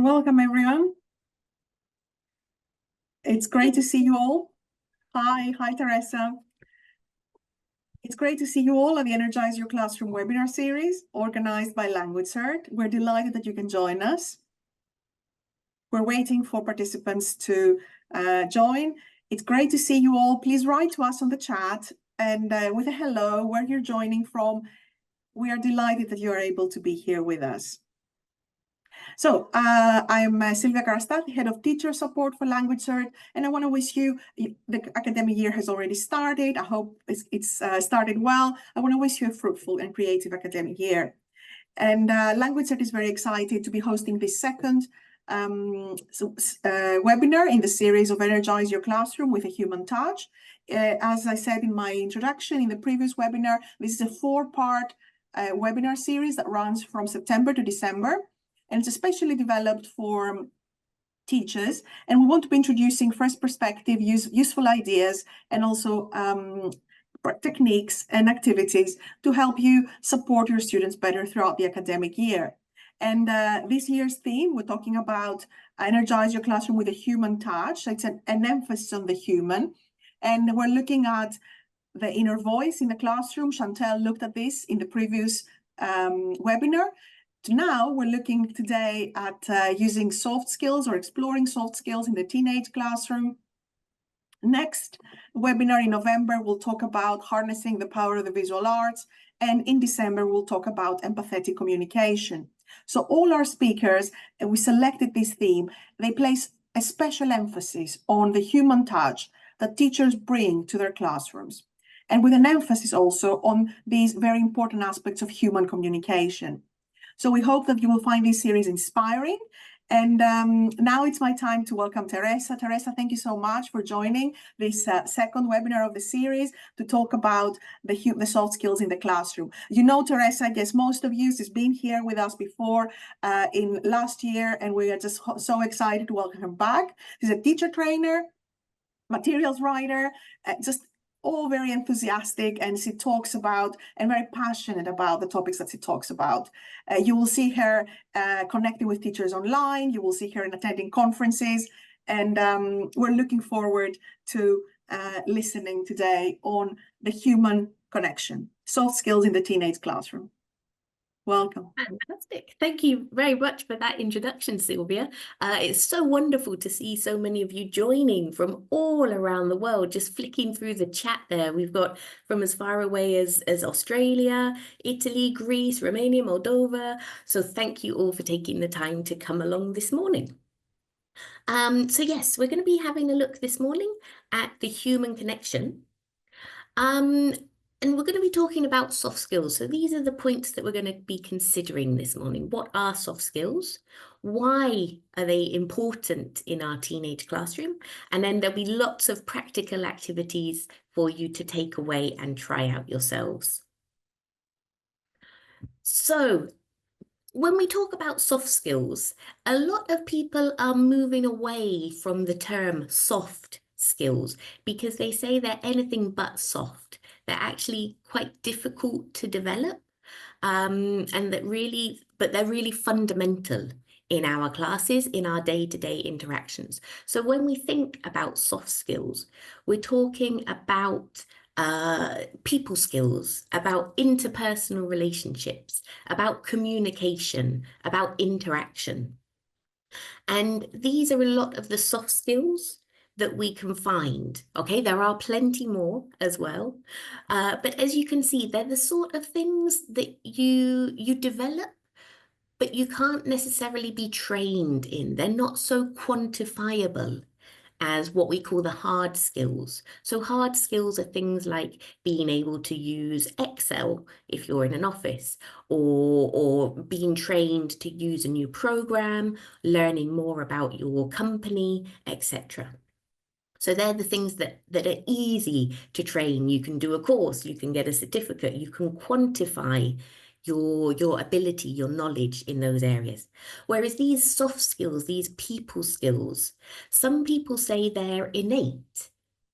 welcome everyone. It's great to see you all. Hi Teresa. It's great to see you all at the Energize Your Classroom webinar series organized by LanguageCert. We're delighted that you can join us. We're waiting for participants to join. It's great to see you all. Please write to us on the chat and with a hello, where you're joining from. We are delighted that you are able to be here with us. So I'm Silvia Carastati, Head of Teacher Support for LanguageCert, and I want to wish you, the academic year has already started. I hope it's started well. I want to wish you a fruitful and creative academic year. And LanguageCert is very excited to be hosting this second webinar in the series of Energize Your Classroom with a Human Touch. As I said in my introduction in the previous webinar, this is a four-part webinar series that runs from September to December. And it's especially developed for teachers. And we want to be introducing fresh perspective, useful ideas, and also techniques and activities to help you support your students better throughout the academic year. And this year's theme, we're talking about Energize Your Classroom with a Human Touch. So it's an emphasis on the human. And we're looking at the inner voice in the classroom. Chantel looked at this in the previous webinar. Now we're looking today at using soft skills or exploring soft skills in the teenage classroom. Next webinar in November, we'll talk about harnessing the power of the visual arts. And in December, we'll talk about empathetic communication. So all our speakers, and we selected this theme, they place a special emphasis on the human touch that teachers bring to their classrooms. And with an emphasis also on these very important aspects of human communication. So we hope that you will find this series inspiring. And now it's my time to welcome Teresa. Teresa, thank you so much for joining this second webinar of the series to talk about the soft skills in the classroom. You know Teresa, I guess most of you, has been here with us before in last year, and we are just so excited to welcome her back. She's a teacher trainer, materials writer, just all very enthusiastic, and she talks about and very passionate about the topics that she talks about. You will see her connecting with teachers online. You will see her attending conferences, and we're looking forward to listening today on the human connection, soft skills in the teenage classroom. Welcome. Fantastic. Thank you very much for that introduction, Sylvia. It's so wonderful to see so many of you joining from all around the world, just flicking through the chat there. We've got from as far away as Australia, Italy, Greece, Romania, Moldova. So thank you all for taking the time to come along this morning. So yes, we're going to be having a look this morning at the human connection. And we're going to be talking about soft skills. So these are the points that we're going to be considering this morning. What are soft skills? Why are they important in our teenage classroom? And then there'll be lots of practical activities for you to take away and try out yourselves. So when we talk about soft skills, a lot of people are moving away from the term soft skills because they say they're anything but soft. They're actually quite difficult to develop, and they're really fundamental in our classes, in our day-to-day interactions. So when we think about soft skills, we're talking about people skills, about interpersonal relationships, about communication, about interaction. And these are a lot of the soft skills that we can find. Okay, there are plenty more as well. But as you can see, they're the sort of things that you develop, but you can't necessarily be trained in. They're not so quantifiable as what we call the hard skills. So hard skills are things like being able to use Excel if you're in an office, or being trained to use a new program, learning more about your company, etc. So they're the things that are easy to train. You can do a course, you can get a certificate, you can quantify your ability, your knowledge in those areas. Whereas these soft skills, these people skills, some people say they're innate,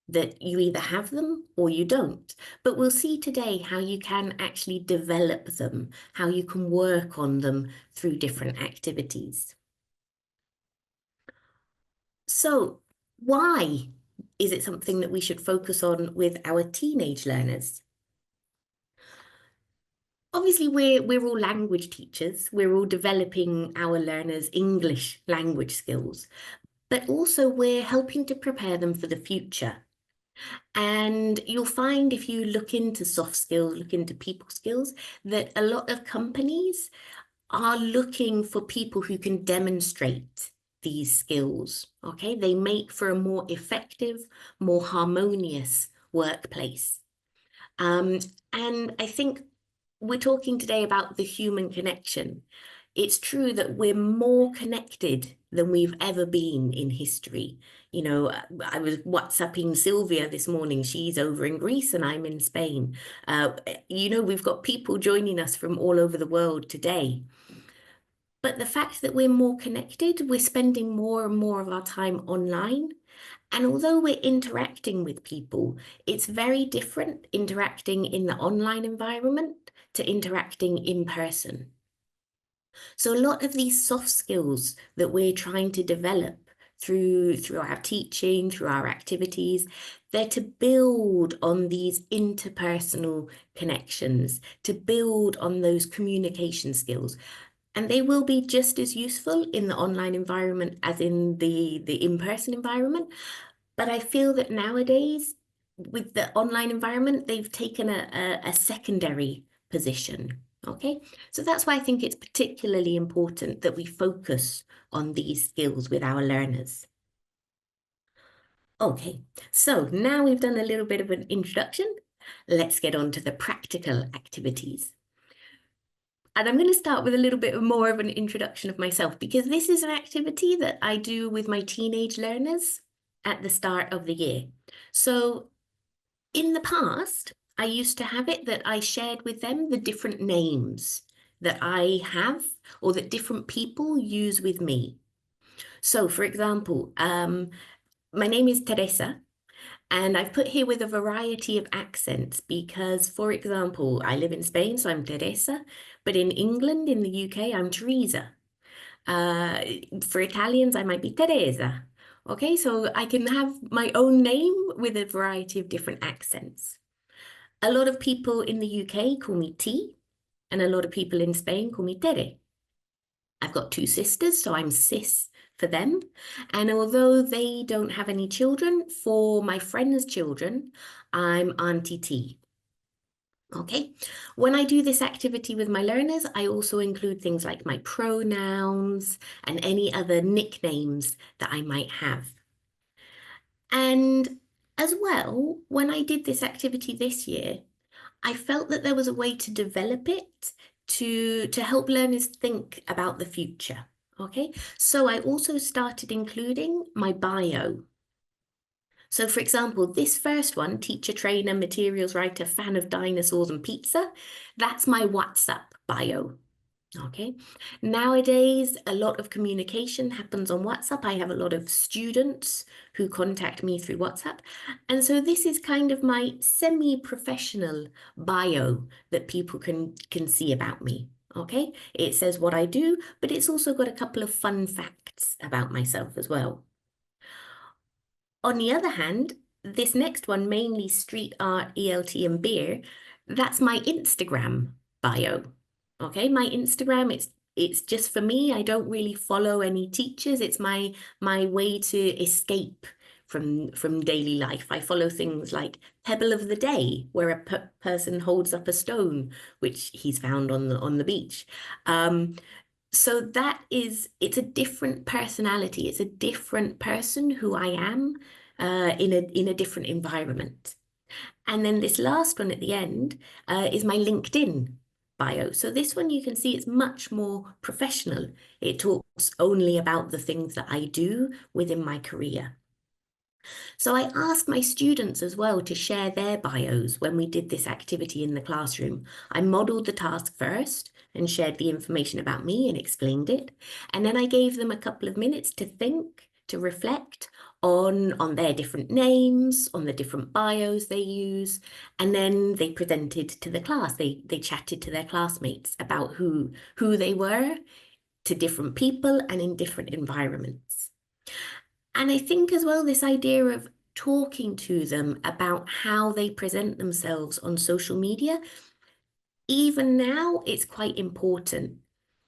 that you either have them or you don't. But we'll see today how you can actually develop them, how you can work on them through different activities. So why is it something that we should focus on with our teenage learners? Obviously, we're all language teachers. We're all developing our learners' English language skills, but also we're helping to prepare them for the future. And you'll find if you look into soft skills, look into people skills, that a lot of companies are looking for people who can demonstrate these skills, okay? They make for a more effective, more harmonious workplace. And I think we're talking today about the human connection. It's true that we're more connected than we've ever been in history. You know, I was WhatsApping Sylvia this morning. She's over in Greece and I'm in Spain. You know, we've got people joining us from all over the world today. But the fact that we're more connected, we're spending more and more of our time online. And although we're interacting with people, it's very different interacting in the online environment to interacting in person. So a lot of these soft skills that we're trying to develop through our teaching, through our activities, they're to build on these interpersonal connections, to build on those communication skills. And they will be just as useful in the online environment as in the in-person environment. But I feel that nowadays, with the online environment, they've taken a secondary position. Okay, so that's why I think it's particularly important that we focus on these skills with our learners. Okay, so now we've done a little bit of an introduction. Let's get on to the practical activities. And I'm going to start with a little bit more of an introduction of myself, because this is an activity that I do with my teenage learners at the start of the year. So in the past, I used to have it that I shared with them the different names that I have or that different people use with me. So for example, my name is Teresa. And I've put here with a variety of accents because, for example, I live in Spain, so I'm Teresa, but in England, in the UK, I'm Teresa. For Italians, I might be Teresa. Okay, so I can have my own name with a variety of different accents. A lot of people in the UK call me T, and a lot of people in Spain call me Tere. I've got two sisters, so I'm Sis for them. And although they don't have any children, for my friends' children, I'm Auntie T. Okay, when I do this activity with my learners, I also include things like my pronouns and any other nicknames that I might have. And as well, when I did this activity this year, I felt that there was a way to develop it to help learners think about the future. Okay, so I also started including my bio. So for example, this first one, teacher, trainer, materials writer, fan of dinosaurs and pizza, that's my WhatsApp bio. Okay, nowadays, a lot of communication happens on WhatsApp. I have a lot of students who contact me through WhatsApp. And so this is kind of my semi-professional bio that people can see about me. Okay, it says what I do, but it's also got a couple of fun facts about myself as well. On the other hand, this next one, mainly street art, ELT and beer, that's my Instagram bio. Okay, my Instagram, it's just for me. I don't really follow any teachers. It's my way to escape from daily life. I follow things like Pebble of the Day, where a person holds up a stone, which he's found on the beach. So it's a different personality. It's a different person who I am in a different environment. And then this last one at the end is my LinkedIn bio. So this one you can see it's much more professional. It talks only about the things that I do within my career. So I asked my students as well to share their bios when we did this activity in the classroom. I modeled the task first and shared the information about me and explained it. And then I gave them a couple of minutes to think, to reflect on their different names, on the different bios they use. And then they presented to the class. They chatted to their classmates about who they were to different people and in different environments. And I think as well, this idea of talking to them about how they present themselves on social media, even now, it's quite important.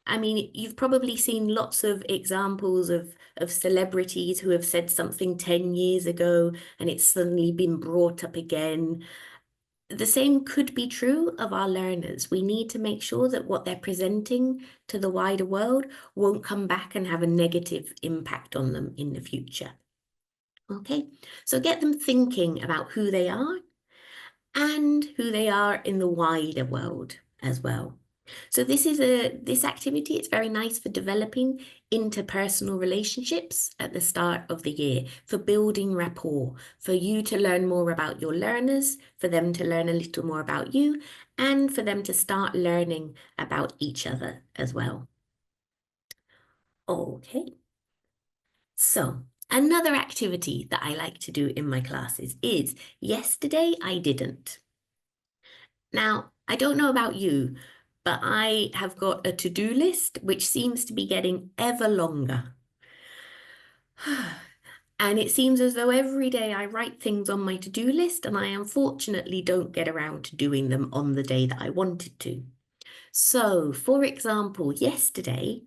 I mean, you've probably seen lots of examples of celebrities who have said something 10 years ago and it's suddenly been brought up again. The same could be true of our learners. We need to make sure that what they're presenting to the wider world won't come back and have a negative impact on them in the future. Okay, so get them thinking about who they are and who they are in the wider world as well. So this activity, it's very nice for developing interpersonal relationships at the start of the year, for building rapport, for you to learn more about your learners, for them to learn a little more about you, and for them to start learning about each other as well. Okay. So another activity that I like to do in my classes is yesterday I didn't. Now, I don't know about you, but I have got a to-do list which seems to be getting ever longer. And it seems as though every day I write things on my to-do list and I unfortunately don't get around to doing them on the day that I wanted to. So, for example, yesterday,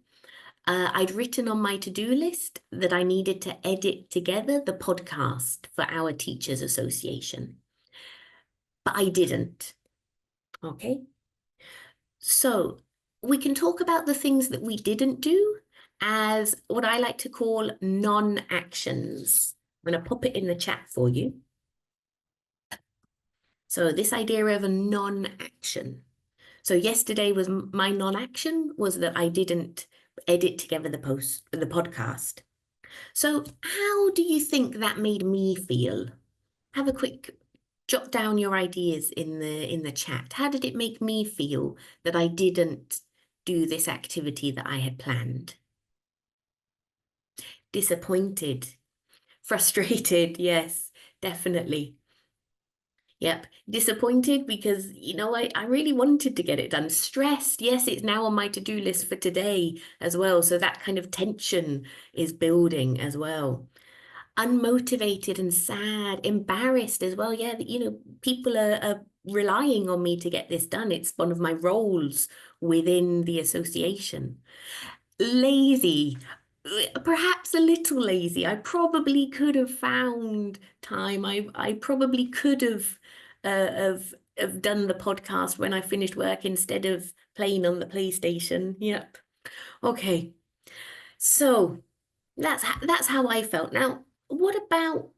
I'd written on my to-do list that I needed to edit together the podcast for our Teachers Association, but I didn't. Okay. So we can talk about the things that we didn't do as what I like to call non-actions. I'm going to pop it in the chat for you. So this idea of a non-action. So yesterday was my non-action was that I didn't edit together the podcast. So how do you think that made me feel? Have a quick jot down your ideas in the chat. How did it make me feel that I didn't do this activity that I had planned? Disappointed, frustrated, yes, definitely. Yep, disappointed because, I really wanted to get it done. Stressed, yes, it's now on my to-do list for today as well. So that kind of tension is building as well. Unmotivated and sad, embarrassed as well. Yeah, people are relying on me to get this done. It's one of my roles within the association. Lazy, perhaps a little lazy. I probably could have found time. I probably could have done the podcast when I finished work instead of playing on the PlayStation. Yep. Okay. So that's how I felt. Now, what about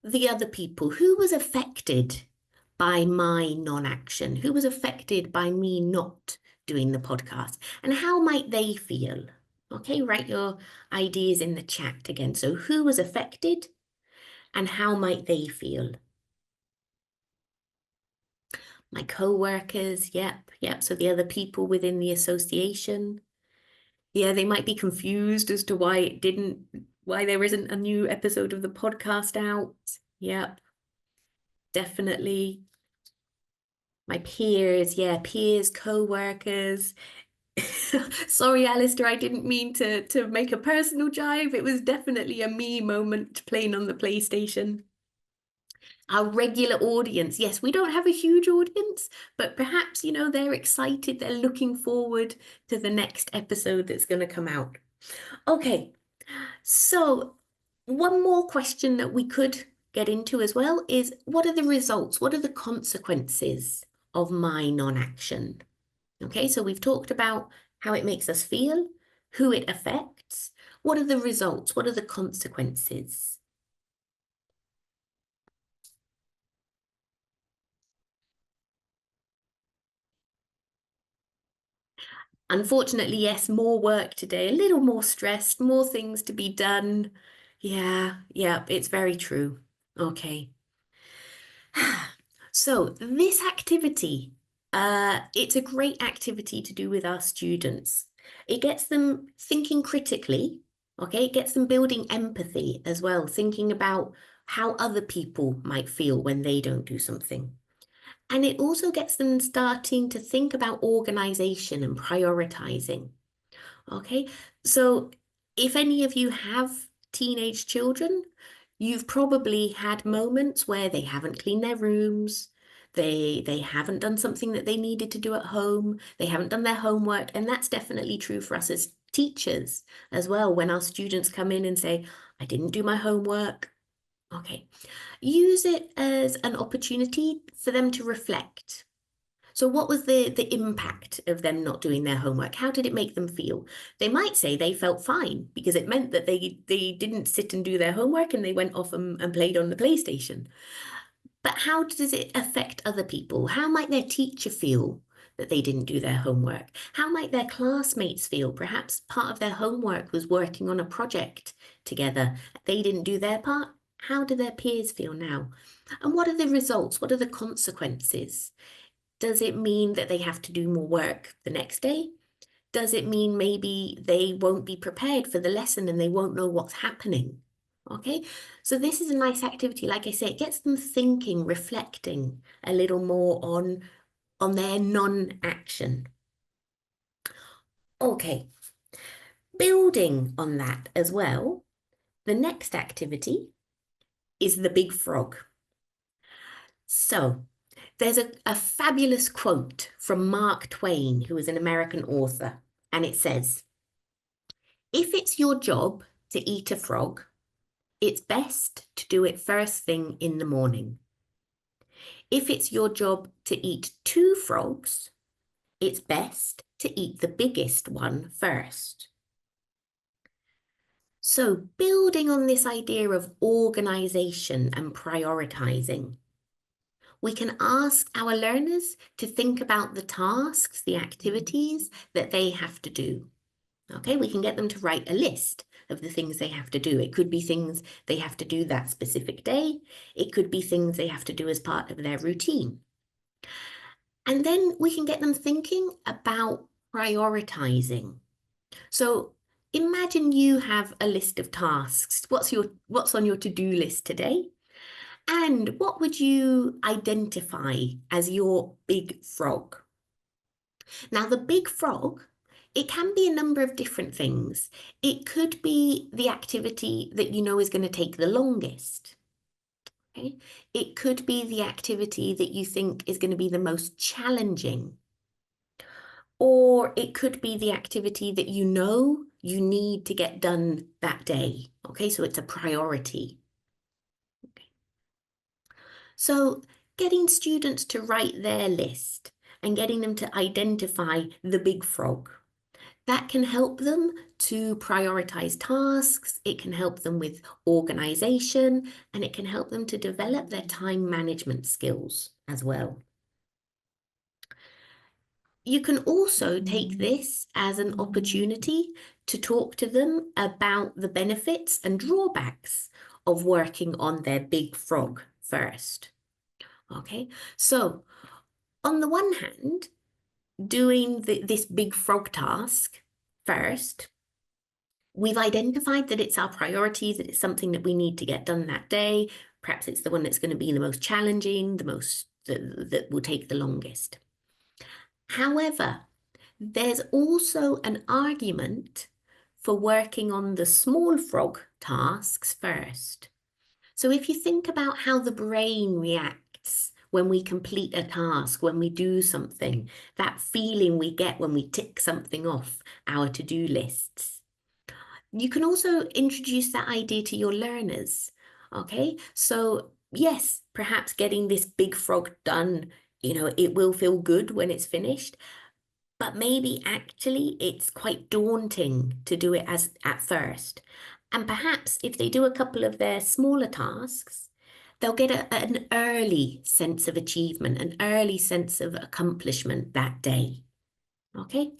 the other people? Who was affected by my non-action? Who was affected by me not doing the podcast? And how might they feel? Okay, write your ideas in the chat again. So who was affected and how might they feel? My co-workers, yep. So the other people within the association. Yeah, they might be confused as to why there isn't a new episode of the podcast out. Yep, definitely. My peers, co-workers. Sorry, Alistair, I didn't mean to make a personal jive. It was definitely a me moment playing on the PlayStation. Our regular audience, yes, we don't have a huge audience, but perhaps, they're excited. They're looking forward to the next episode that's going to come out. Okay, so one more question that we could get into as well is, what are the results? What are the consequences of my non-action? Okay, so we've talked about how it makes us feel, who it affects. What are the results? What are the consequences? Unfortunately, yes, more work today, a little more stressed, more things to be done. Yeah, it's very true. Okay. So this activity, it's a great activity to do with our students. It gets them thinking critically, okay? It gets them building empathy as well, thinking about how other people might feel when they don't do something. And it also gets them starting to think about organization and prioritizing. Okay, so if any of you have teenage children, you've probably had moments where they haven't cleaned their rooms, they haven't done something that they needed to do at home, they haven't done their homework, and that's definitely true for us as teachers as well. When our students come in and say, I didn't do my homework, okay, use it as an opportunity for them to reflect. So what was the impact of them not doing their homework? How did it make them feel? They might say they felt fine because it meant that they didn't sit and do their homework and they went off and played on the PlayStation. But how does it affect other people? How might their teacher feel that they didn't do their homework? How might their classmates feel? Perhaps part of their homework was working on a project together. They didn't do their part. How do their peers feel now? And what are the results? What are the consequences? Does it mean that they have to do more work the next day? Does it mean maybe they won't be prepared for the lesson and they won't know what's happening? Okay, so this is a nice activity. Like I say, it gets them thinking, reflecting a little more on their non-action. Okay, building on that as well, the next activity is the big frog. So there's a fabulous quote from Mark Twain, who is an American author, and it says, if it's your job to eat a frog, it's best to do it first thing in the morning. If it's your job to eat 2 frogs, it's best to eat the biggest one first. So building on this idea of organisation and prioritising, we can ask our learners to think about the tasks, the activities that they have to do. Okay, we can get them to write a list of the things they have to do. It could be things they have to do that specific day. It could be things they have to do as part of their routine. And then we can get them thinking about prioritizing. So imagine you have a list of tasks. What's on your to-do list today? And what would you identify as your big frog? Now, the big frog, it can be a number of different things. It could be the activity that you know is going to take the longest. Okay? It could be the activity that you think is going to be the most challenging. Or it could be the activity that you know you need to get done that day. Okay, so it's a priority. Okay. So getting students to write their list and getting them to identify the big frog, that can help them to prioritize tasks, it can help them with organization, and it can help them to develop their time management skills as well. You can also take this as an opportunity to talk to them about the benefits and drawbacks of working on their big frog first. Okay, so on the one hand, doing this big frog task first, we've identified that it's our priority, that it's something that we need to get done that day. Perhaps it's the one that's going to be the most challenging, that will take the longest. However, there's also an argument for working on the small frog tasks first. So if you think about how the brain reacts when we complete a task, when we do something, that feeling we get when we tick something off our to-do lists, you can also introduce that idea to your learners. Okay, so yes, perhaps getting this big frog done, it will feel good when it's finished, but maybe actually it's quite daunting to do it at first. And perhaps if they do a couple of their smaller tasks, they'll get an early sense of achievement, an early sense of accomplishment that day. Okay,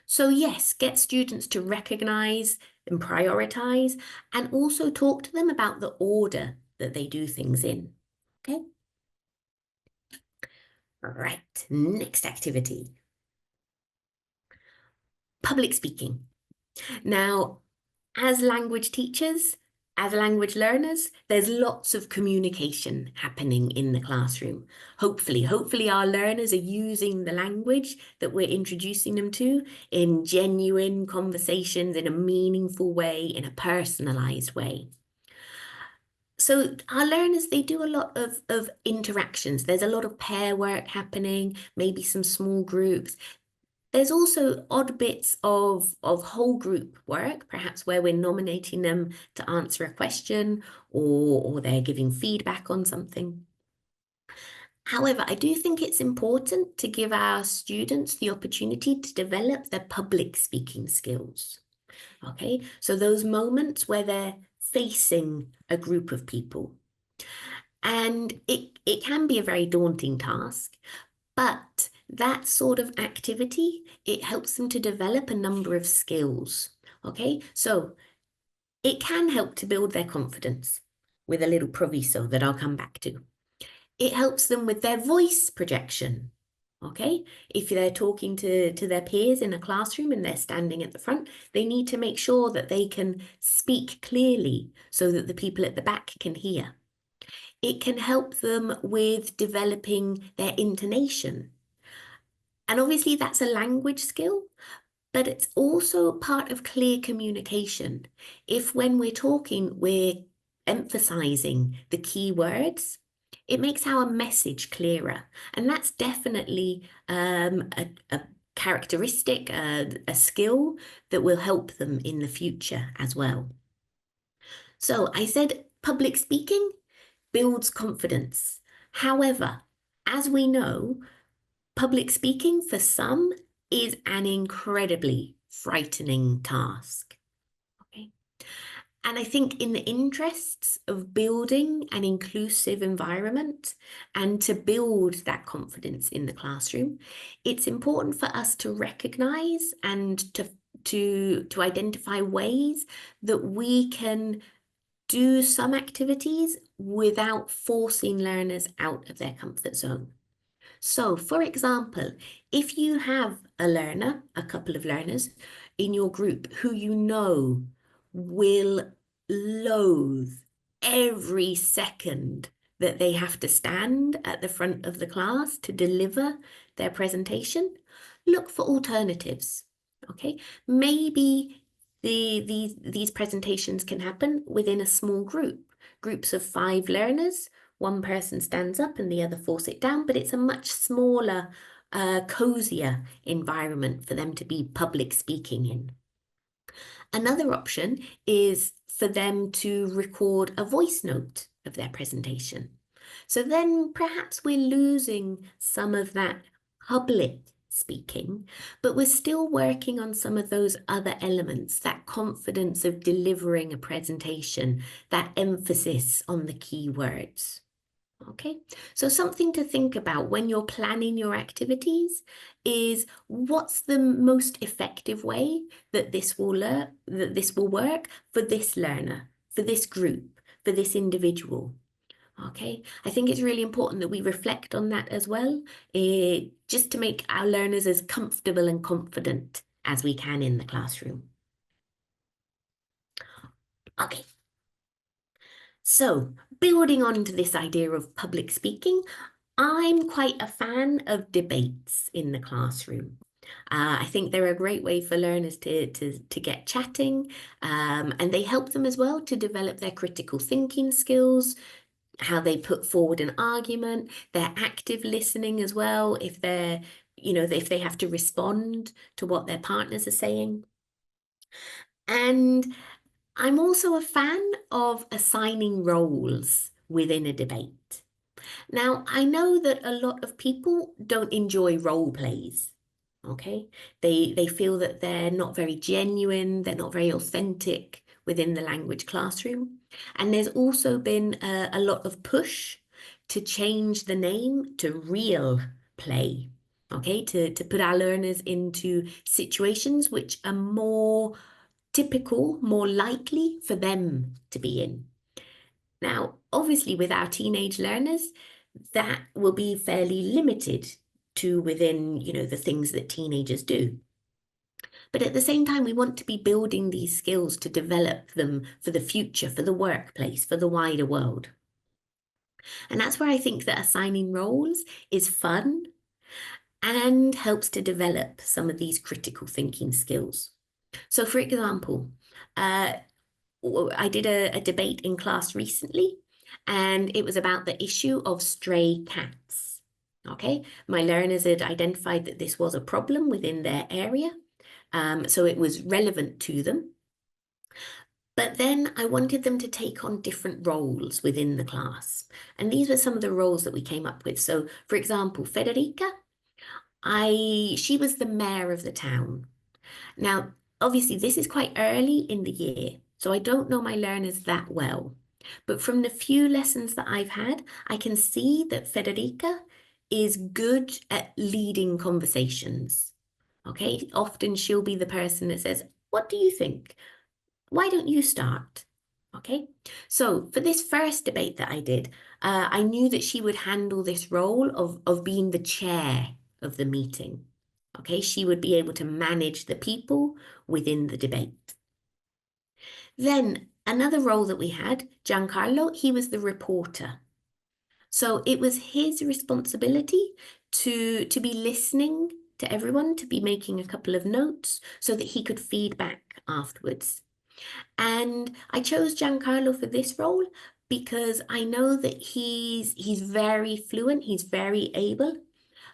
so yes, get students to recognize and prioritize, and also talk to them about the order that they do things in. Okay. All right, next activity. Public speaking. Now, as language teachers, As language learners, there's lots of communication happening in the classroom. Hopefully our learners are using the language that we're introducing them to in genuine conversations, in a meaningful way, in a personalized way. So our learners, they do a lot of interactions. There's a lot of pair work happening, maybe some small groups. There's also odd bits of whole group work, perhaps where we're nominating them to answer a question or they're giving feedback on something. However, I do think it's important to give our students the opportunity to develop their public speaking skills. Okay, so those moments where they're facing a group of people. And it can be a very daunting task, but that sort of activity, it helps them to develop a number of skills, okay? So it can help to build their confidence with a little proviso that I'll come back to. It helps them with their voice projection, okay? If they're talking to their peers in a classroom and they're standing at the front, they need to make sure that they can speak clearly so that the people at the back can hear. It can help them with developing their intonation. And obviously that's a language skill, but it's also part of clear communication. If when we're talking, we're emphasizing the key words, it makes our message clearer. And that's definitely a characteristic, a skill that will help them in the future as well. So I said public speaking builds confidence. However, as we know, public speaking for some is an incredibly frightening task. Okay. And I think in the interests of building an inclusive environment and to build that confidence in the classroom, it's important for us to recognize and to identify ways that we can do some activities without forcing learners out of their comfort zone. So, for example, if you have a learner, a couple of learners in your group who you know will loathe every second that they have to stand at the front of the class to deliver their presentation, look for alternatives, okay? Maybe these presentations can happen within a small group, groups of 5 learners. One person stands up and the other 4 sit down, but it's a much smaller, cozier environment for them to be public speaking in. Another option is for them to record a voice note of their presentation. So then perhaps we're losing some of that public speaking, but we're still working on some of those other elements, that confidence of delivering a presentation, that emphasis on the key words. Okay, so something to think about when you're planning your activities is what's the most effective way that this will work for this learner, for this group, for this individual. Okay, I think it's really important that we reflect on that as well, just to make our learners as comfortable and confident as we can in the classroom. Okay. So, building on to this idea of public speaking, I'm quite a fan of debates in the classroom. I think they're a great way for learners to get chatting, and they help them as well to develop their critical thinking skills, how they put forward an argument, their active listening as well, if they're, if they have to respond to what their partners are saying. And I'm also a fan of assigning roles within a debate. Now, I know that a lot of people don't enjoy role plays, okay? They feel that they're not very genuine, they're not very authentic within the language classroom. And there's also been a lot of push to change the name to real play, okay? To put our learners into situations which are more typical, more likely for them to be in. Now, obviously with our teenage learners, that will be fairly limited to within, the things that teenagers do. But at the same time, we want to be building these skills to develop them for the future, for the workplace, for the wider world. And that's where I think that assigning roles is fun and helps to develop some of these critical thinking skills. So for example, I did a debate in class recently, and it was about the issue of stray cats. Okay, my learners had identified that this was a problem within their area, so it was relevant to them. But then I wanted them to take on different roles within the class. And these were some of the roles that we came up with. So for example, Federica, she was the mayor of the town. Now, obviously, this is quite early in the year, so I don't know my learners that well. But from the few lessons that I've had, I can see that Federica is good at leading conversations. Okay, often she'll be the person that says, "What do you think? Why don't you start?" Okay, so for this first debate that I did, I knew that she would handle this role of being the chair of the meeting. Okay, she would be able to manage the people within the debate. Then another role that we had, Giancarlo, he was the reporter. So it was his responsibility to be listening to everyone, to be making a couple of notes so that he could feed back afterwards. And I chose Giancarlo for this role because I know that he's very fluent, he's very able,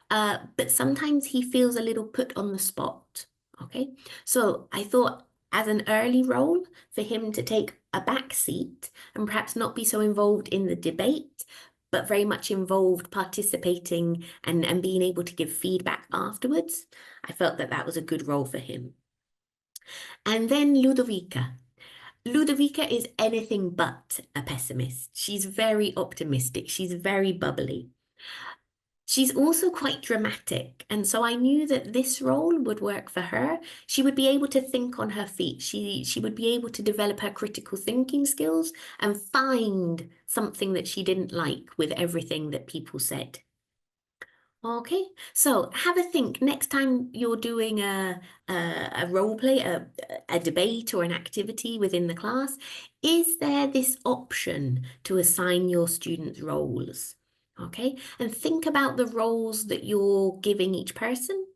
but sometimes he feels a little put on the spot. Okay, so I thought as an early role for him to take a back seat and perhaps not be so involved in the debate, but very much involved participating and being able to give feedback afterwards. I felt that that was a good role for him. And then Ludovica. Ludovica is anything but a pessimist. She's very optimistic. She's very bubbly. She's also quite dramatic, and so I knew that this role would work for her. She would be able to think on her feet. She would be able to develop her critical thinking skills and find something that she didn't like with everything that people said. Okay, so have a think next time you're doing a role play, a debate or an activity within the class. Is there this option to assign your students roles? Okay, and think about the roles that you're giving each person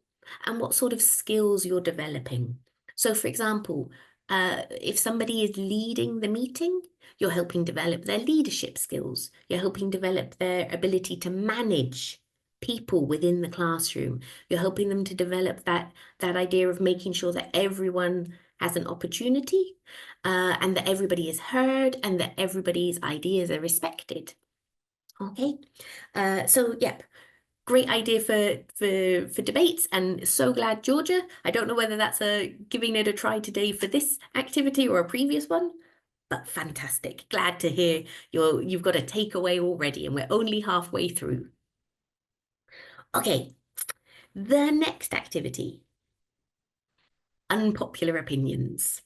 and what sort of skills you're developing. So for example, if somebody is leading the meeting, you're helping develop their leadership skills. You're helping develop their ability to manage people within the classroom. You're helping them to develop that idea of making sure that everyone has an opportunity and that everybody is heard and that everybody's ideas are respected. Okay, so yep, great idea for debates, and so glad, Georgia. I don't know whether that's giving it a try today for this activity or a previous one, but fantastic. Glad to hear you've got a takeaway already, and we're only halfway through. Okay, the next activity, unpopular opinions.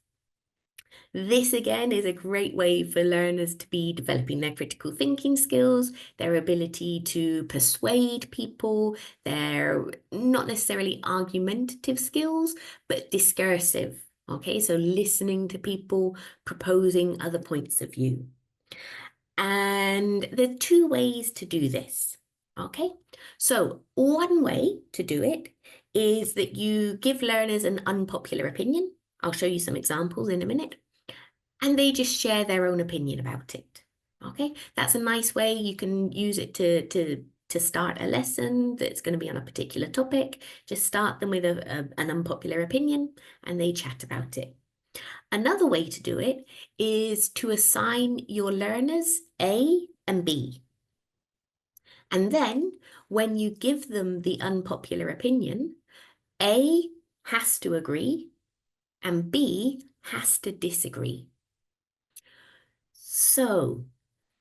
This again is a great way for learners to be developing their critical thinking skills, their ability to persuade people, their not necessarily argumentative skills, but discursive. Okay, so listening to people, proposing other points of view. And there are two ways to do this. Okay, so one way to do it is that you give learners an unpopular opinion. I'll show you some examples in a minute. And they just share their own opinion about it. Okay, that's a nice way. You can use it to start a lesson that's going to be on a particular topic. Just start them with an unpopular opinion and they chat about it. Another way to do it is to assign your learners A and B. And then when you give them the unpopular opinion, A has to agree and B has to disagree. So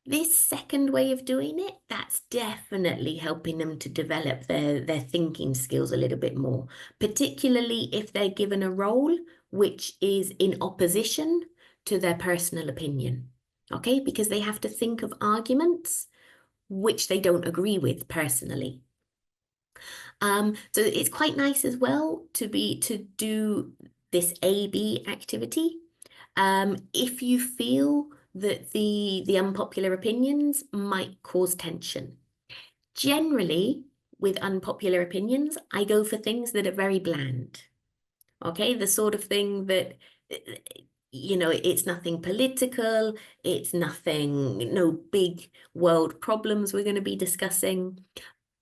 this second way of doing it, that's definitely helping them to develop their thinking skills a little bit more, particularly if they're given a role which is in opposition to their personal opinion, okay? Because they have to think of arguments which they don't agree with personally. So it's quite nice as well to do this A-B activity, if you feel that the unpopular opinions might cause tension. Generally, with unpopular opinions, I go for things that are very bland. Okay, the sort of thing that, you know, it's nothing political, it's nothing, no big world problems we're going to be discussing.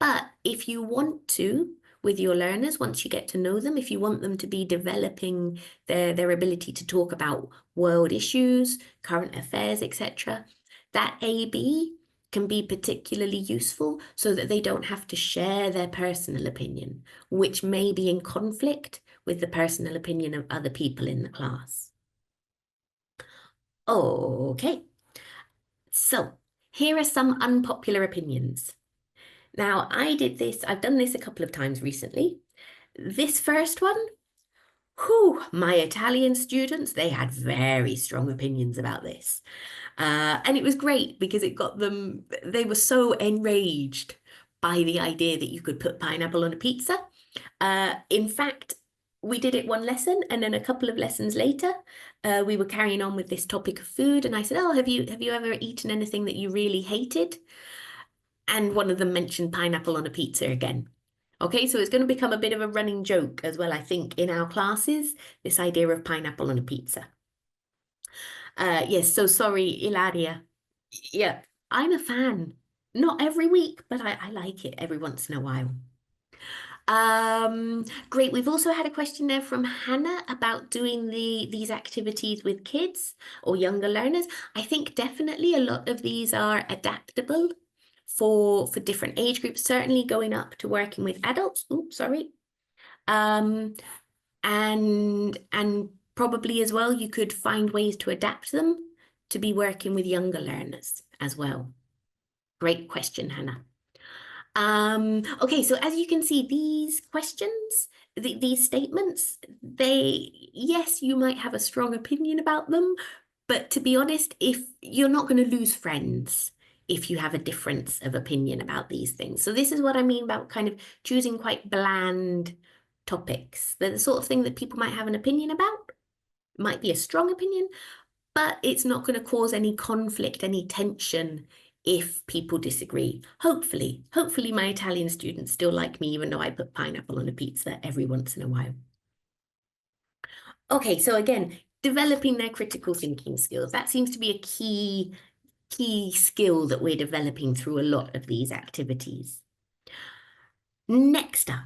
But if you want to, with your learners, once you get to know them, if you want them to be developing their ability to talk about world issues, current affairs, etc., that A-B can be particularly useful so that they don't have to share their personal opinion, which may be in conflict with the personal opinion of other people in the class. Okay, so here are some unpopular opinions. Now, I've done this a couple of times recently. This first one, my Italian students, they had very strong opinions about this. And it was great because it got them, they were so enraged by the idea that you could put pineapple on a pizza. In fact, we did it one lesson, and then a couple of lessons later, we were carrying on with this topic of food, and I said, oh, have you ever eaten anything that you really hated? And one of them mentioned pineapple on a pizza again. Okay, so it's going to become a bit of a running joke as well, I think, in our classes, this idea of pineapple on a pizza. Yes, so sorry, Ilaria. Yeah, I'm a fan. Not every week, but I like it every once in a while. Great. We've also had a question there from Hannah about doing these activities with kids or younger learners. I think definitely a lot of these are adaptable for different age groups, certainly going up to working with adults. Oops, sorry. And probably as well, you could find ways to adapt them to be working with younger learners as well. Great question, Hannah. Okay, so as you can see, these questions, these statements, yes, you might have a strong opinion about them, but to be honest, if you're not going to lose friends if you have a difference of opinion about these things. So this is what I mean about kind of choosing quite bland topics. They're the sort of thing that people might have an opinion about, might be a strong opinion, but it's not going to cause any conflict, any tension if people disagree. Hopefully my Italian students still like me, even though I put pineapple on a pizza every once in a while. Okay, so again, developing their critical thinking skills. That seems to be a key skill that we're developing through a lot of these activities. Next up.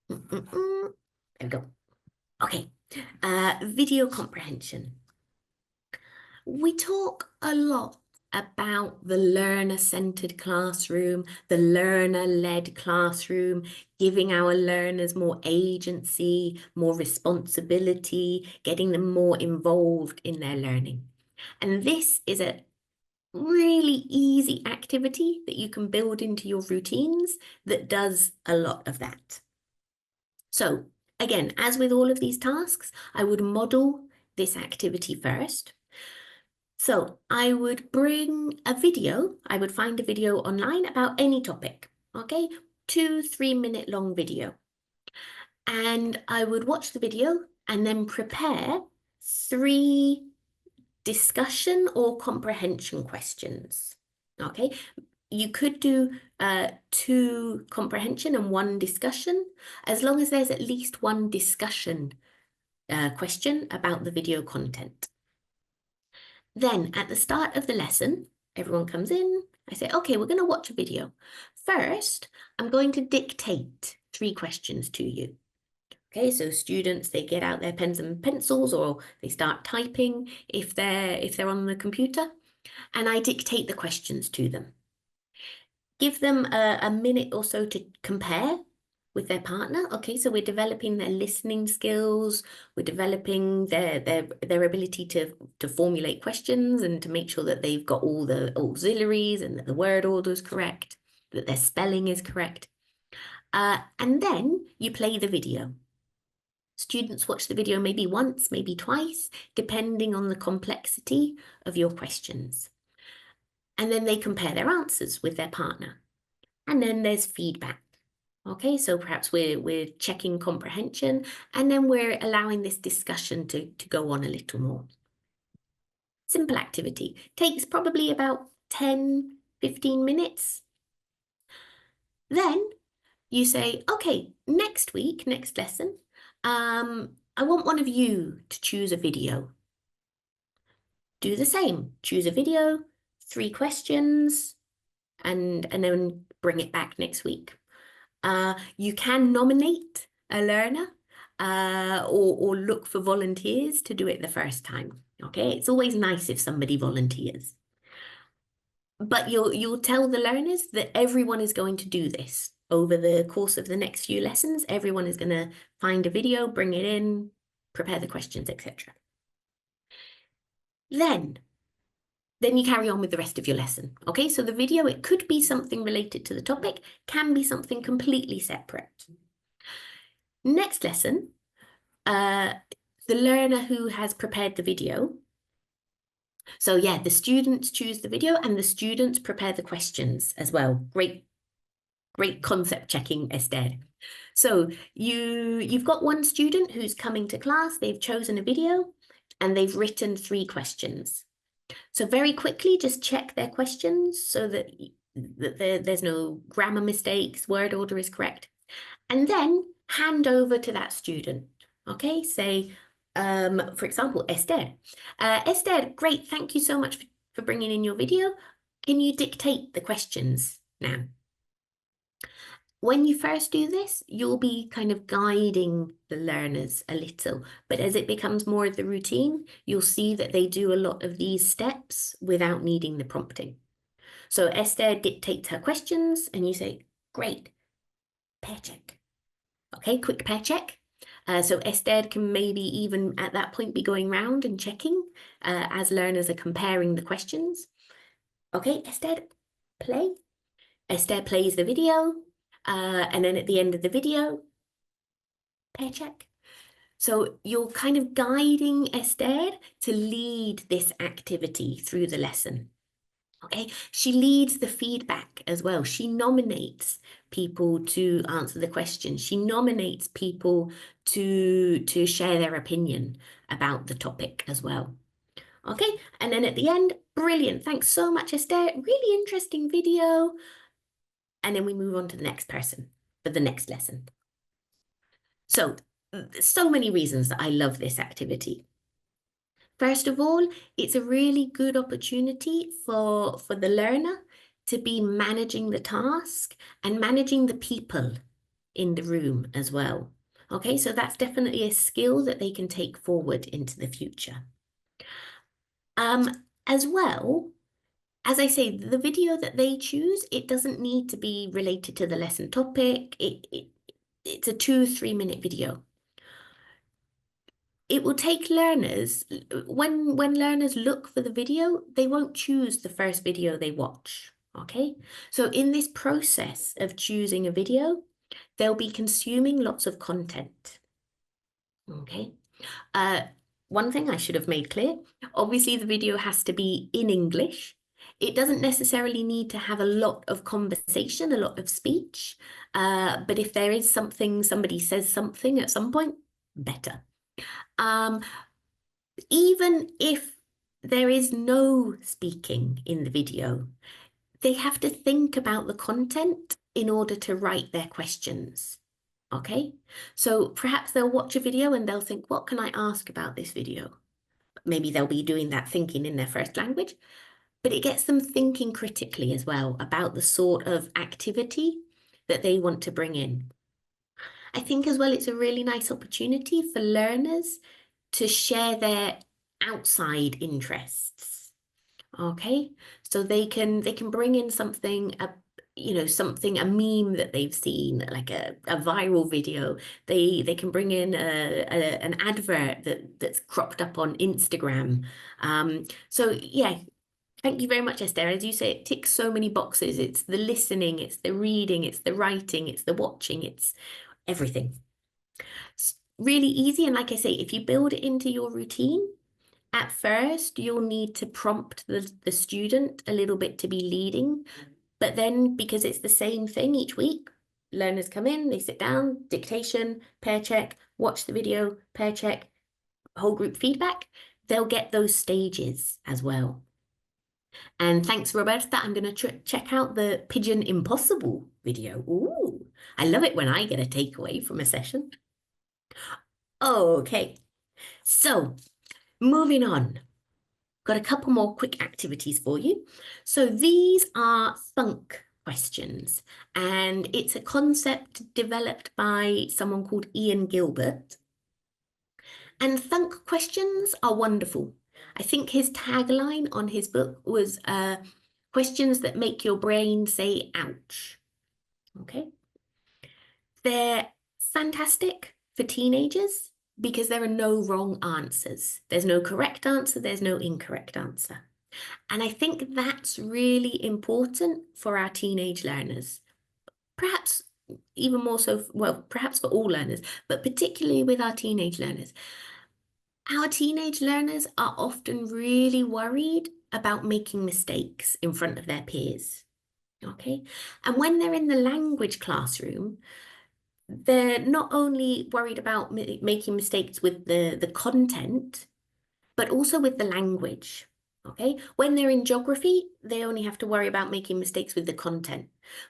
There we go. Okay, video comprehension. We talk a lot about the learner-centered classroom, the learner-led classroom, giving our learners more agency, more responsibility, getting them more involved in their learning. And this is a really easy activity that you can build into your routines that does a lot of that. So again, as with all of these tasks, I would model this activity first. So I would bring a video, I would find a video online about any topic, okay? 2-3 minute long video. And I would watch the video and then prepare 3 discussion or comprehension questions, okay? You could do 2 comprehension and 1 discussion, as long as there's at least 1 discussion question about the video content. Then at the start of the lesson, everyone comes in, I say, okay, we're going to watch a video. First, I'm going to dictate 3 questions to you. Okay, so students, they get out their pens and pencils or they start typing if they're on the computer, and I dictate the questions to them. Give them a minute or so to compare with their partner. Okay, so we're developing their listening skills, we're developing their ability to formulate questions and to make sure that they've got all the auxiliaries and that the word order is correct, that their spelling is correct. And then you play the video. Students watch the video maybe once, maybe twice, depending on the complexity of your questions. And then they compare their answers with their partner. And then there's feedback. Okay, so perhaps we're checking comprehension, and then we're allowing this discussion to go on a little more. Simple activity. Takes probably about 10, 15 minutes. Then you say, okay, next week, next lesson, I want one of you to choose a video. Do the same. Choose a video, 3 questions, and then bring it back next week. You can nominate a learner or look for volunteers to do it the first time. Okay, it's always nice if somebody volunteers. But you'll tell the learners that everyone is going to do this. Over the course of the next few lessons, everyone is going to find a video, bring it in, prepare the questions, etc. Then you carry on with the rest of your lesson. Okay, so the video, it could be something related to the topic, can be something completely separate. Next lesson, the learner who has prepared the video. So yeah, the students choose the video and the students prepare the questions as well. Great concept checking, Esther. So you've got one student who's coming to class, they've chosen a video and they've written 3 questions. So very quickly, just check their questions so that there's no grammar mistakes, word order is correct. And then hand over to that student. Okay, say, for example, Esther. Esther, great, thank you so much for bringing in your video. Can you dictate the questions now? When you first do this, you'll be kind of guiding the learners a little, but as it becomes more of the routine, you'll see that they do a lot of these steps without needing the prompting. So Esther dictates her questions and you say, great, pair check. Okay, quick pair check. So Esther can maybe even at that point be going round and checking as learners are comparing the questions. Okay, Esther, play. Esther plays the video. And then at the end of the video, pair check. So you're kind of guiding Esther to lead this activity through the lesson. Okay, she leads the feedback as well. She nominates people to answer the question. She nominates people to share their opinion about the topic as well. Okay, and then at the end, brilliant. Thanks so much, Esther. Really interesting video. And then we move on to the next person for the next lesson. So many reasons that I love this activity. First of all, it's a really good opportunity for the learner to be managing the task and managing the people in the room as well. Okay, so that's definitely a skill that they can take forward into the future. As well, as I say, the video that they choose, it doesn't need to be related to the lesson topic. It's a 2-3 minute video. It will take learners, when learners look for the video, they won't choose the first video they watch, okay? So in this process of choosing a video, they'll be consuming lots of content, okay? One thing I should have made clear, obviously the video has to be in English. It doesn't necessarily need to have a lot of conversation, a lot of speech, but if there is something, somebody says something at some point, better. Even if there is no speaking in the video, they have to think about the content in order to write their questions. Okay, so perhaps they'll watch a video and they'll think, what can I ask about this video? Maybe they'll be doing that thinking in their first language, but it gets them thinking critically as well about the sort of activity that they want to bring in. I think as well, it's a really nice opportunity for learners to share their outside interests. Okay, so they can bring in something, a meme that they've seen, like a viral video. They can bring in an advert that's cropped up on Instagram. So yeah, thank you very much, Esther. As you say, it ticks so many boxes. It's the listening, it's the reading, it's the writing, it's the watching, it's everything. It's really easy. And like I say, if you build it into your routine, at first, you'll need to prompt the student a little bit to be leading. But then, because it's the same thing each week, learners come in, they sit down, dictation, pair check, watch the video, pair check, whole group feedback, they'll get those stages as well. And thanks, Roberta. I'm going to check out the Pigeon Impossible video. Ooh, I love it when I get a takeaway from a session. Okay, so moving on. Got a couple more quick activities for you. So these are thunk questions, and it's a concept developed by someone called Ian Gilbert. And thunk questions are wonderful. I think his tagline on his book was questions that make your brain say ouch. Okay. They're fantastic for teenagers because there are no wrong answers. There's no correct answer, there's no incorrect answer. And I think that's really important for our teenage learners. Perhaps even more so, well, perhaps for all learners, but particularly with our teenage learners. Our teenage learners are often really worried about making mistakes in front of their peers. Okay. And when they're in the language classroom, they're not only worried about making mistakes with the content, but also with the language. Okay, when they're in geography, they only have to worry about making mistakes with the content.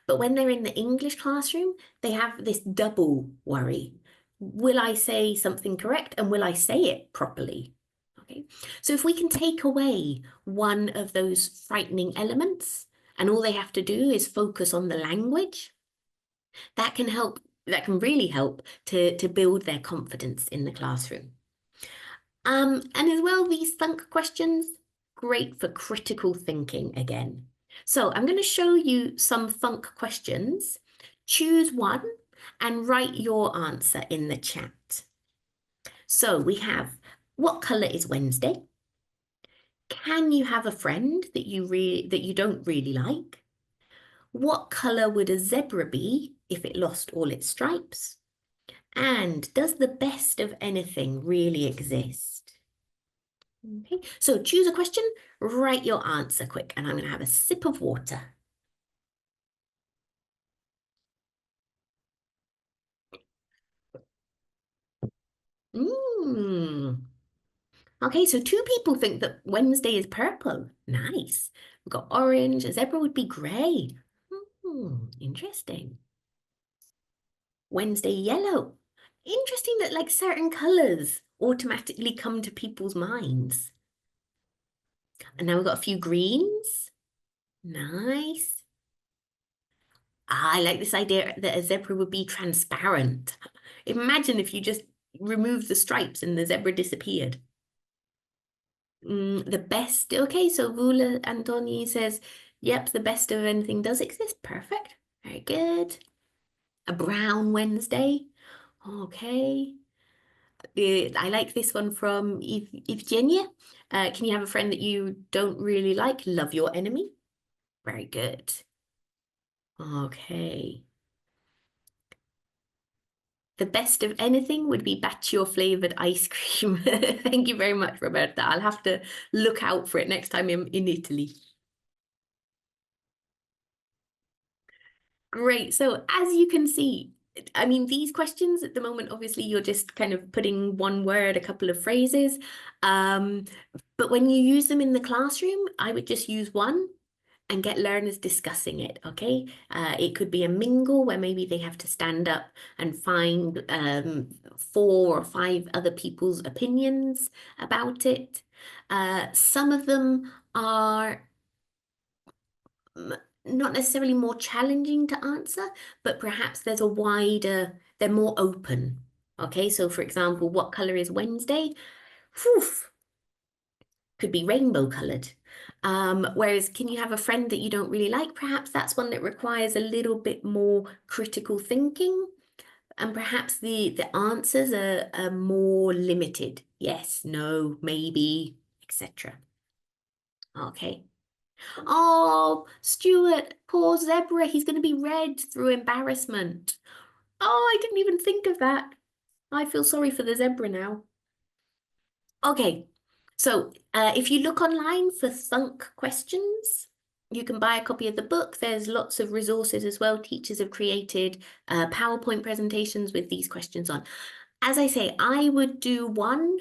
But when they're in the English classroom, they have this double worry. Will I say something correct and will I say it properly? Okay, so if we can take away one of those frightening elements and all they have to do is focus on the language, that can help. That can really help to build their confidence in the classroom. And as well, these thunk questions, great for critical thinking again. So I'm going to show you some thunk questions. Choose one and write your answer in the chat. So we have, what colour is Wednesday? Can you have a friend that you don't really like? What colour would a zebra be if it lost all its stripes? And does the best of anything really exist? Okay, so choose a question, write your answer quick, and I'm going to have a sip of water. Okay, so 2 people think that Wednesday is purple. Nice. We've got orange, a zebra would be grey. Interesting. Wednesday yellow. Interesting that like certain colours automatically come to people's minds. And now we've got a few greens. Nice. I like this idea that a zebra would be transparent. Imagine if you just removed the stripes and the zebra disappeared. The best, okay, so Vula Antoni says, yep, the best of anything does exist. Perfect. Very good. A brown Wednesday. Okay. I like this one from Evgenia. Can you have a friend that you don't really like? Love your enemy. Very good. Okay. The best of anything would be Baccio flavored ice cream. Thank you very much, Roberta. I'll have to look out for it next time I'm in Italy. Great. So as you can see, I mean, these questions at the moment, obviously, you're just kind of putting one word, a couple of phrases. But when you use them in the classroom, I would just use one and get learners discussing it, okay? It could be a mingle where maybe they have to stand up and find 4 or 5 other people's opinions about it. Some of them are not necessarily more challenging to answer, but perhaps there's a wider, they're more open. Okay, so for example, what color is Wednesday? Whew, could be rainbow colored. Whereas can you have a friend that you don't really like? Perhaps that's one that requires a little bit more critical thinking. And perhaps the answers are more limited. Yes, no, maybe, etc. Okay. Oh, Stuart, poor zebra, he's going to be red through embarrassment. Oh, I didn't even think of that. I feel sorry for the zebra now. Okay, so if you look online for thunk questions, you can buy a copy of the book. There's lots of resources as well. Teachers have created PowerPoint presentations with these questions on. As I say, I would do one,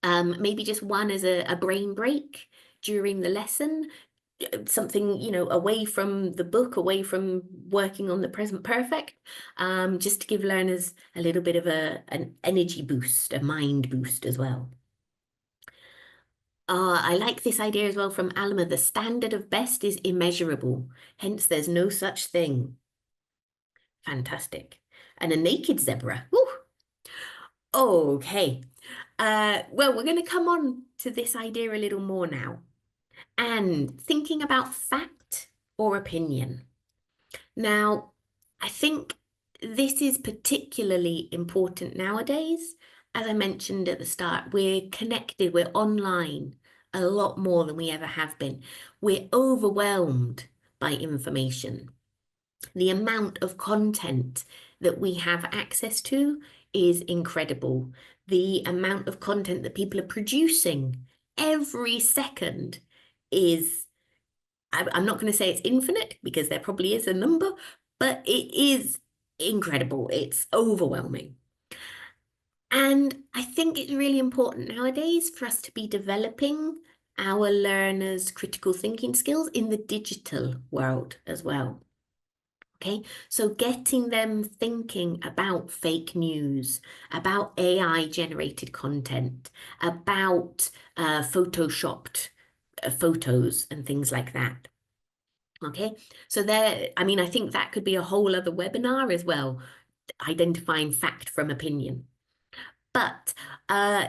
maybe just one as a brain break during the lesson, something, you know, away from the book, away from working on the present perfect, just to give learners a little bit of an energy boost, a mind boost as well. I like this idea as well from Alma. The standard of best is immeasurable, hence there's no such thing. Fantastic. And a naked zebra. Woo! Okay. Well, we're going to come on to this idea a little more now. And thinking about fact or opinion. Now, I think this is particularly important nowadays. As I mentioned at the start, we're connected, we're online a lot more than we ever have been. We're overwhelmed by information. The amount of content that we have access to is incredible. The amount of content that people are producing every second is, I'm not going to say it's infinite because there probably is a number, but it is incredible. It's overwhelming. And I think it's really important nowadays for us to be developing our learners' critical thinking skills in the digital world as well. Okay, so getting them thinking about fake news, about AI generated content, about photoshopped photos and things like that. Okay, so there, I mean, I think that could be a whole other webinar as well, identifying fact from opinion. But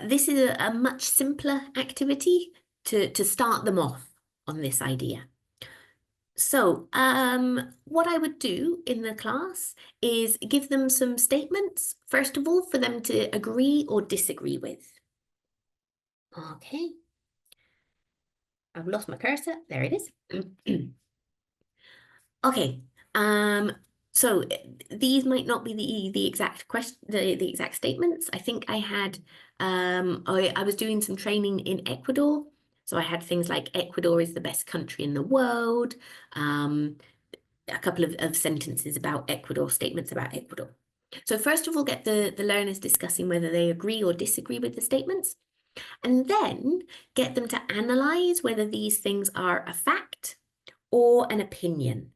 this is a much simpler activity to start them off on this idea. So what I would do in the class is give them some statements, first of all, for them to agree or disagree with. Okay. I've lost my cursor. There it is. Okay. So these might not be the exact question, the exact statements. I think I had I was doing some training in Ecuador. So I had things like Ecuador is the best country in the world. A couple of sentences about Ecuador, statements about Ecuador. So first of all, get the learners discussing whether they agree or disagree with the statements, and then get them to analyze whether these things are a fact or an opinion.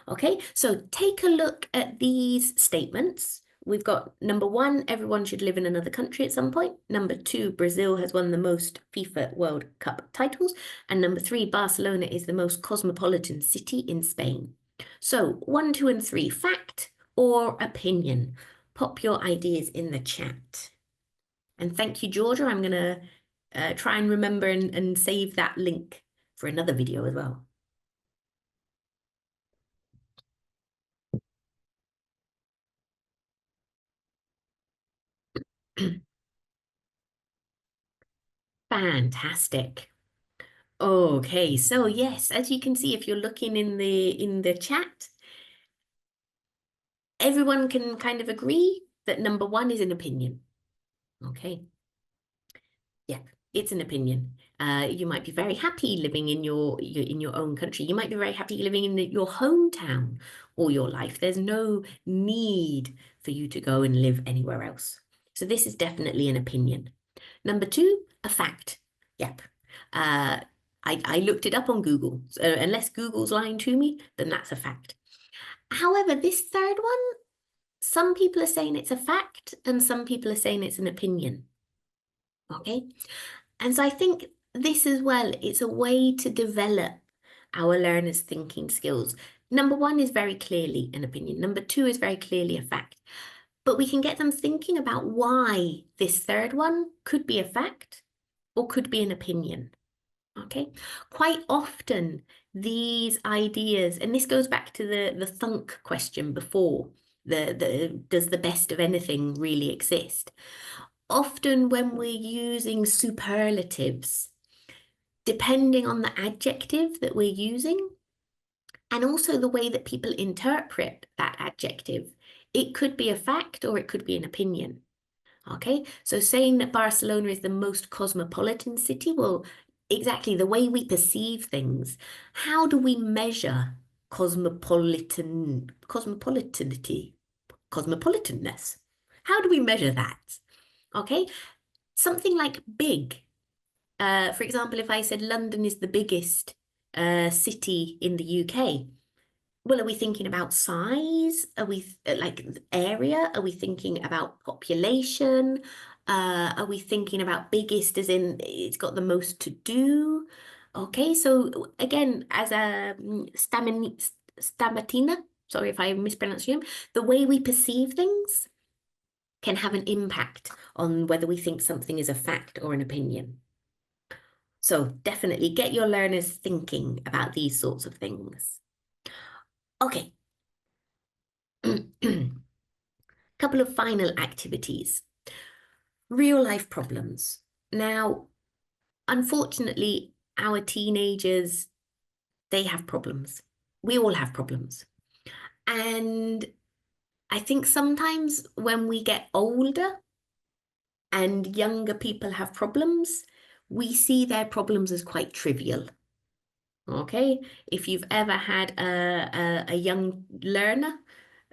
Okay, so take a look at these statements. We've got number 1, everyone should live in another country at some point. Number 2, Brazil has won the most FIFA World Cup titles. And number 3, Barcelona is the most cosmopolitan city in Spain. So 1, 2, and 3, fact or opinion? Pop your ideas in the chat. And thank you, Georgia. I'm going to try and remember and save that link for another video as well. Fantastic. Okay, so yes, as you can see, if you're looking in the chat, everyone can kind of agree that number 1 is an opinion. Okay. Yeah, it's an opinion. You might be very happy living in your own country. You might be very happy living in your hometown all your life. There's no need for you to go and live anywhere else. So this is definitely an opinion. Number 2, a fact. Yep. I looked it up on Google. So unless Google's lying to me, then that's a fact. However, this third one, some people are saying it's a fact and some people are saying it's an opinion. Okay. And so I think this as well, it's a way to develop our learners' thinking skills. Number 1 is very clearly an opinion. Number 2 is very clearly a fact. But we can get them thinking about why this third one could be a fact or could be an opinion. Okay, quite often these ideas, and this goes back to the thunk question before, does the best of anything really exist? Often when we're using superlatives, depending on the adjective that we're using, and also the way that people interpret that adjective, it could be a fact or it could be an opinion. Okay, so saying that Barcelona is the most cosmopolitan city, well, exactly the way we perceive things. How do we measure cosmopolitanness? How do we measure that? Okay, something like big. For example, if I said London is the biggest city in the UK, well, are we thinking about size? Are we like area? Are we thinking about population? Are we thinking about biggest as in it's got the most to do? Okay, so again, as a Stamatina, sorry if I mispronounced your name, the way we perceive things can have an impact on whether we think something is a fact or an opinion. So definitely get your learners thinking about these sorts of things. Okay. Couple of final activities. Real life problems. Now, unfortunately, our teenagers, they have problems. We all have problems. And I think sometimes when we get older and younger people have problems, we see their problems as quite trivial. Okay, if you've ever had a young learner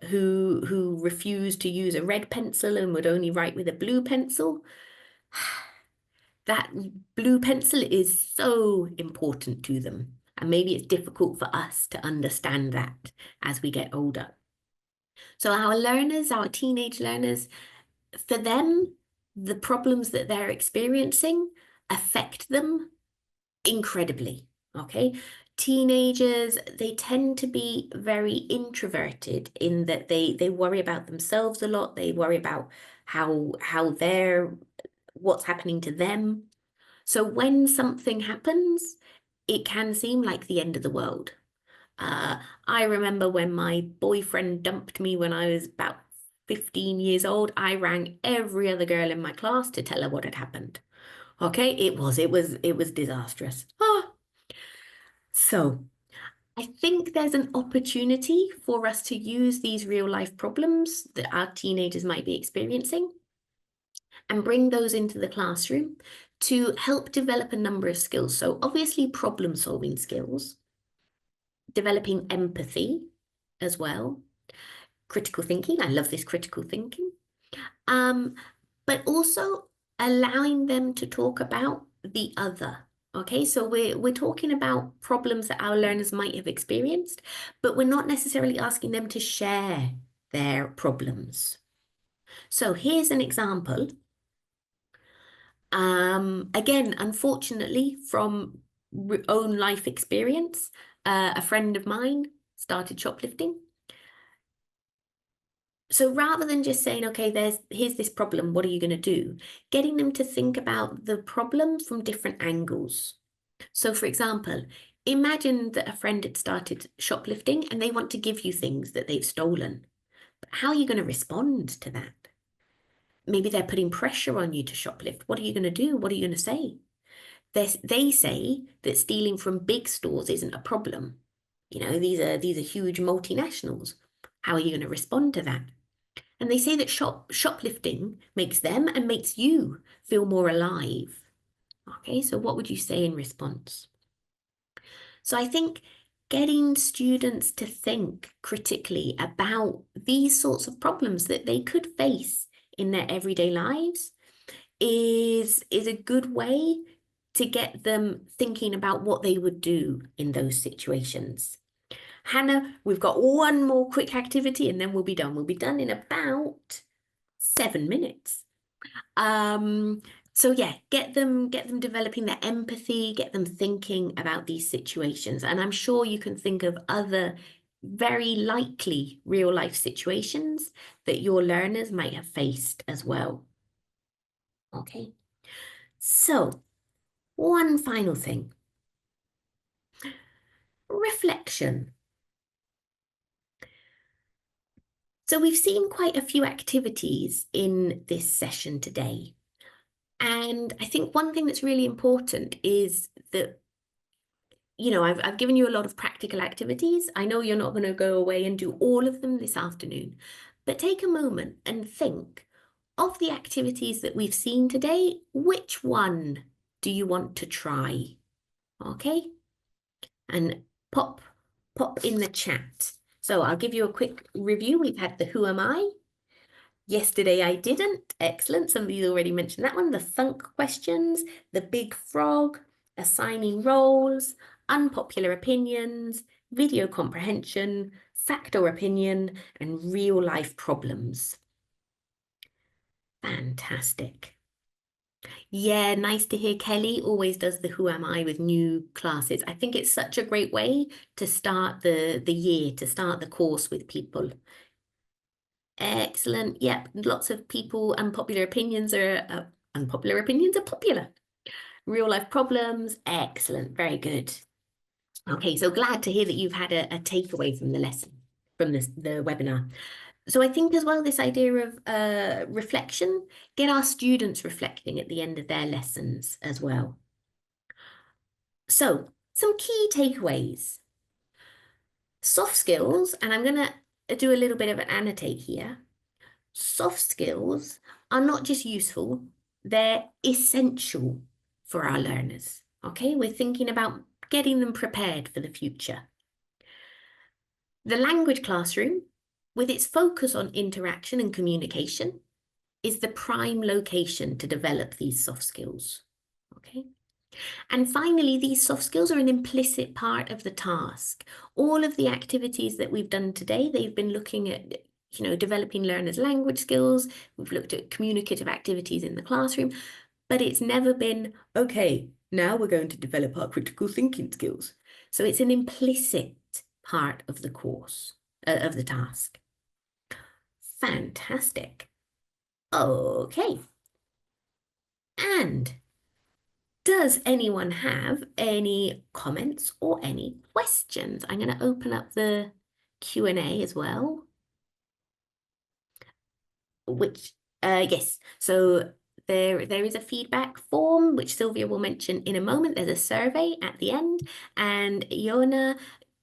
who refused to use a red pencil and would only write with a blue pencil, that blue pencil is so important to them. And maybe it's difficult for us to understand that as we get older. So our learners, our teenage learners, for them, the problems that they're experiencing affect them incredibly. Okay, teenagers, they tend to be very introverted in that they worry about themselves a lot. They worry about what's happening to them. So when something happens, it can seem like the end of the world. I remember when my boyfriend dumped me when I was about 15 years old, I rang every other girl in my class to tell her what had happened. Okay, it was disastrous. So I think there's an opportunity for us to use these real life problems that our teenagers might be experiencing and bring those into the classroom to help develop a number of skills. So obviously problem solving skills, developing empathy as well, critical thinking. I love this critical thinking. But also allowing them to talk about the other. Okay, so we're talking about problems that our learners might have experienced, but we're not necessarily asking them to share their problems. So here's an example. Again, unfortunately, from own life experience, a friend of mine started shoplifting. So rather than just saying, okay, here's this problem, what are you going to do? Getting them to think about the problem from different angles. So for example, imagine that a friend had started shoplifting and they want to give you things that they've stolen. But how are you going to respond to that? Maybe they're putting pressure on you to shoplift. What are you going to do? What are you going to say? They say that stealing from big stores isn't a problem. You know, these are huge multinationals. How are you going to respond to that? And they say that shoplifting makes them and makes you feel more alive. Okay, so what would you say in response? So I think getting students to think critically about these sorts of problems that they could face in their everyday lives is a good way to get them thinking about what they would do in those situations. Hannah, we've got one more quick activity and then we'll be done. We'll be done in about 7 minutes. So yeah, get them developing their empathy, get them thinking about these situations. And I'm sure you can think of other very likely real life situations that your learners might have faced as well. Okay, so one final thing. Reflection. So we've seen quite a few activities in this session today. And I think one thing that's really important is that, you know, I've given you a lot of practical activities. I know you're not going to go away and do all of them this afternoon, but take a moment and think of the activities that we've seen today. Which one do you want to try? Okay, and pop in the chat. So I'll give you a quick review. We've had the who am I? Yesterday I didn't. Excellent. Somebody's already mentioned that one. The thunk questions, the big frog, assigning roles, unpopular opinions, video comprehension, fact or opinion, and real life problems. Fantastic. Yeah, nice to hear. Kelly always does the who am I with new classes. I think it's such a great way to start the year, to start the course with people. Excellent. Yep, lots of people, unpopular opinions are popular. Real life problems, excellent, very good. Okay, so glad to hear that you've had a takeaway from the lesson, from the webinar. So I think as well, this idea of reflection, get our students reflecting at the end of their lessons as well. So some key takeaways. Soft skills, and I'm going to do a little bit of an annotate here. Soft skills are not just useful, they're essential for our learners. Okay, we're thinking about getting them prepared for the future. The language classroom, with its focus on interaction and communication, is the prime location to develop these soft skills. Okay. And finally, these soft skills are an implicit part of the task. All of the activities that we've done today, they've been looking at, developing learners' language skills. We've looked at communicative activities in the classroom, but it's never been, okay, now we're going to develop our critical thinking skills. So it's an implicit part of the course, of the task. Fantastic. Okay. And does anyone have any comments or any questions? I'm going to open up the Q&A as well. Yes, so there is a feedback form, which Sylvia will mention in a moment. There's a survey at the end. And Iona,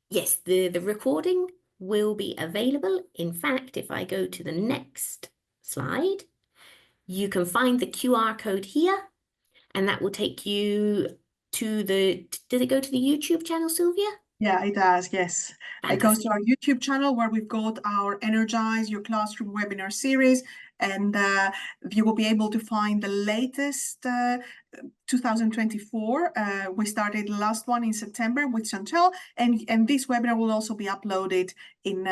yes, the recording will be available. In fact, if I go to the next slide, you can find the QR code here. And that will take you to does it go to the YouTube channel, Sylvia? Yeah, it does, yes. It goes to our YouTube channel where we've got our Energize Your Classroom webinar series, and you will be able to find the latest 2024. We started the last one in September with Chantel, and this webinar will also be uploaded in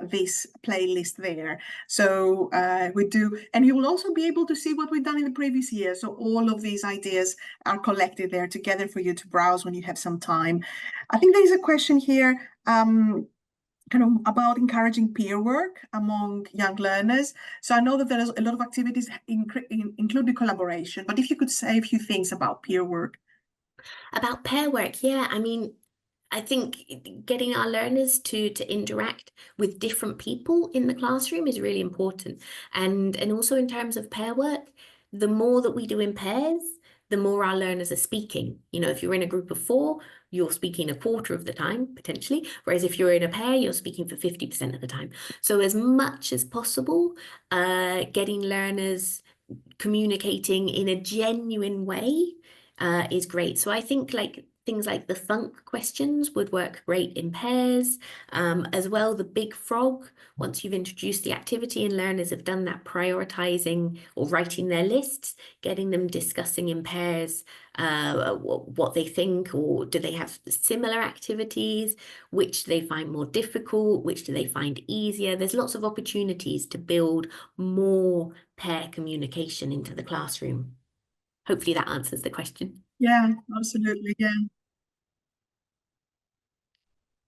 this playlist there. So we do, and you will also be able to see what we've done in the previous year. So all of these ideas are collected there together for you to browse when you have some time. I think there is a question here kind of about encouraging peer work among young learners. So I know that there's a lot of activities including collaboration, but if you could say a few things about peer work. About pair work, yeah. I mean, I think getting our learners to interact with different people in the classroom is really important. And also in terms of pair work, the more that we do in pairs, the more our learners are speaking. If you're in a group of 4, you're speaking a quarter of the time, potentially. Whereas if you're in a pair, you're speaking for 50% of the time. So as much as possible, getting learners communicating in a genuine way is great. So I think things like the thunk questions would work great in pairs. As well, the big frog, once you've introduced the activity and learners have done that prioritizing or writing their lists, getting them discussing in pairs what they think, or do they have similar activities, which they find more difficult, which do they find easier. There's lots of opportunities to build more pair communication into the classroom. Hopefully that answers the question. Yeah, absolutely. Yeah.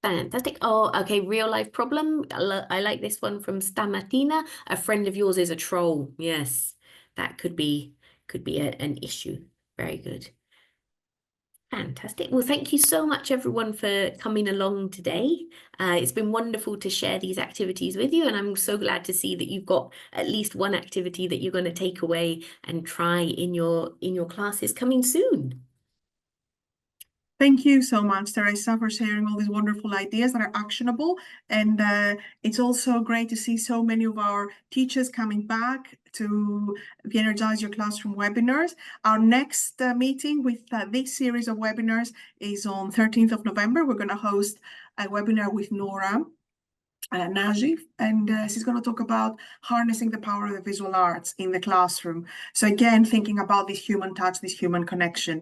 Fantastic. Oh, okay. Real life problem. I like this one from Stamatina. A friend of yours is a troll. Yes, that could be an issue. Very good. Fantastic. Well, thank you so much, everyone, for coming along today. It's been wonderful to share these activities with you, and I'm so glad to see that you've got at least one activity that you're going to take away and try in your classes coming soon. Thank you so much, Teresa, for sharing all these wonderful ideas that are actionable. And it's also great to see so many of our teachers coming back to the Energize Your Classroom webinars. Our next meeting with this series of webinars is on 13th of November. We're going to host a webinar with Nora Najif, and she's going to talk about harnessing the power of the visual arts in the classroom. So again, thinking about this human touch, this human connection.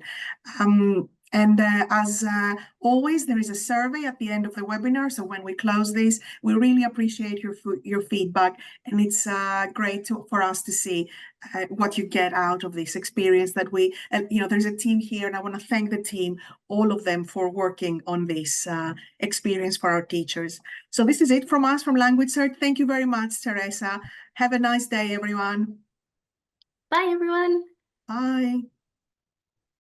And as always, there is a survey at the end of the webinar. So when we close this, we really appreciate your feedback. And it's great for us to see what you get out of this experience that there's a team here, and I want to thank the team, all of them, for working on this experience for our teachers. So this is it from us from Language Search. Thank you very much, Teresa. Have a nice day, everyone. Bye, everyone. Bye.